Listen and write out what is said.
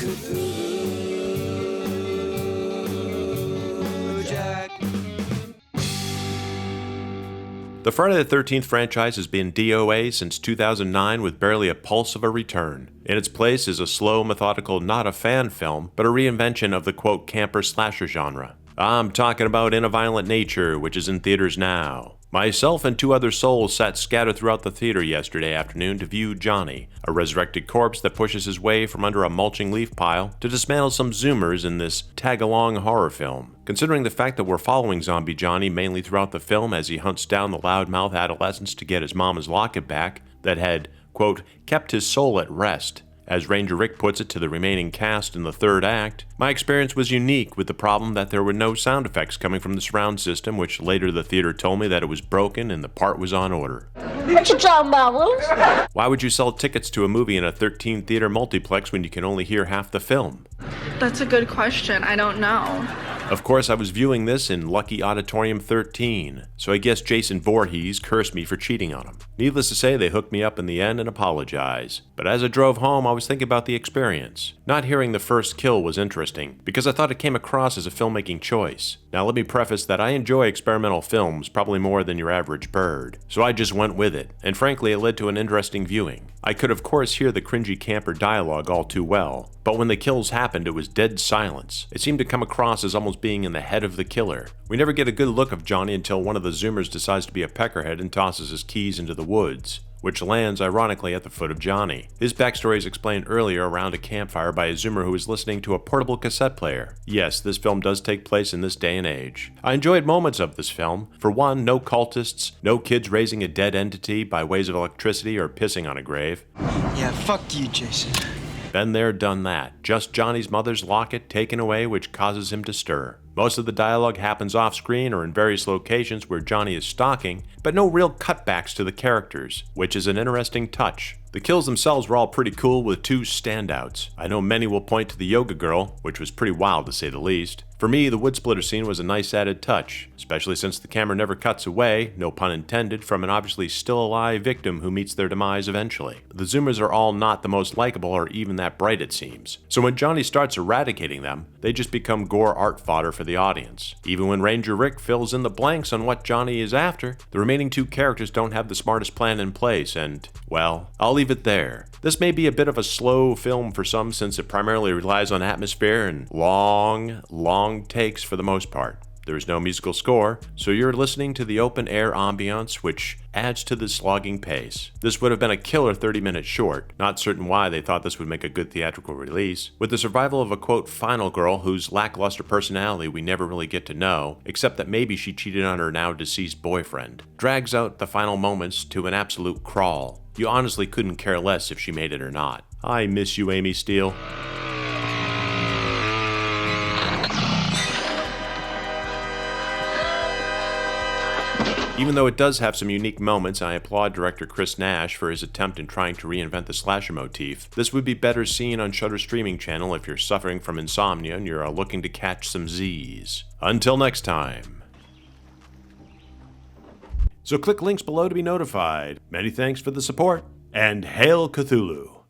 CTHULHU Jack. The Friday the 13th franchise has been DOA since 2009 with barely a pulse of a return. In its place is a slow, methodical, not a fan film, but a reinvention of the quote camper slasher genre. I'm talking about In a Violent Nature, which is in theaters now. Myself and two other souls sat scattered throughout the theater yesterday afternoon to view Johnny, a resurrected corpse that pushes his way from under a mulching leaf pile to dismantle some Zoomers in this tag-along horror film. Considering the fact that we're following Zombie Johnny mainly throughout the film as he hunts down the loudmouth adolescents to get his mama's locket back that had, quote, kept his soul at rest, as Ranger Rick puts it to the remaining cast in the third act, my experience was unique with the problem that there were no sound effects coming from the surround system, which later the theater told me that it was broken and the part was on order. What you talking about, Willis? Why would you sell tickets to a movie in a 13-theater multiplex when you can only hear half the film? That's a good question. I don't know. Of course, I was viewing this in Lucky Auditorium 13, so I guess Jason Voorhees cursed me for cheating on him. Needless to say, they hooked me up in the end and apologized. But as I drove home, I was thinking about the experience. Not hearing the first kill was interesting, because I thought it came across as a filmmaking choice. Now let me preface that I enjoy experimental films probably more than your average bird, so I just went with it, and frankly it led to an interesting viewing. I could of course hear the cringy camper dialogue all too well, but when the kills happened it was dead silence. It seemed to come across as almost being in the head of the killer. We never get a good look of Johnny until one of the Zoomers decides to be a peckerhead and tosses his keys into the woods, which lands ironically at the foot of Johnny. His backstory is explained earlier around a campfire by a Zoomer who is listening to a portable cassette player. Yes, this film does take place in this day and age. I enjoyed moments of this film. For one, no cultists, no kids raising a dead entity by ways of electricity or pissing on a grave. Yeah, fuck you, Jason. Been there, done that. Just Johnny's mother's locket taken away, which causes him to stir. Most of the dialogue happens off-screen or in various locations where Johnny is stalking, but no real cutbacks to the characters, which is an interesting touch. The kills themselves were all pretty cool with two standouts. I know many will point to the yoga girl, which was pretty wild to say the least. For me, the wood splitter scene was a nice added touch, especially since the camera never cuts away, no pun intended, from an obviously still alive victim who meets their demise eventually. The Zoomers are all not the most likable or even that bright it seems. So when Johnny starts eradicating them, they just become gore art fodder for the audience. Even when Ranger Rick fills in the blanks on what Johnny is after, the remaining two characters don't have the smartest plan in place and, well, I'll leave it there. This may be a bit of a slow film for some since it primarily relies on atmosphere and long takes for the most part. There is no musical score, so you're listening to the open-air ambiance, which adds to the slogging pace. This would have been a killer 30-minute short, not certain why they thought this would make a good theatrical release. With the survival of a quote final girl whose lackluster personality we never really get to know, except that maybe she cheated on her now deceased boyfriend, drags out the final moments to an absolute crawl. You honestly couldn't care less if she made it or not. I miss you, Amy Steele. Even though it does have some unique moments, I applaud director Chris Nash for his attempt in trying to reinvent the slasher motif. This would be better seen on Shudder's streaming channel if you're suffering from insomnia and you're looking to catch some Z's. Until next time. So click links below to be notified. Many thanks for the support, and Hail Cthulhu!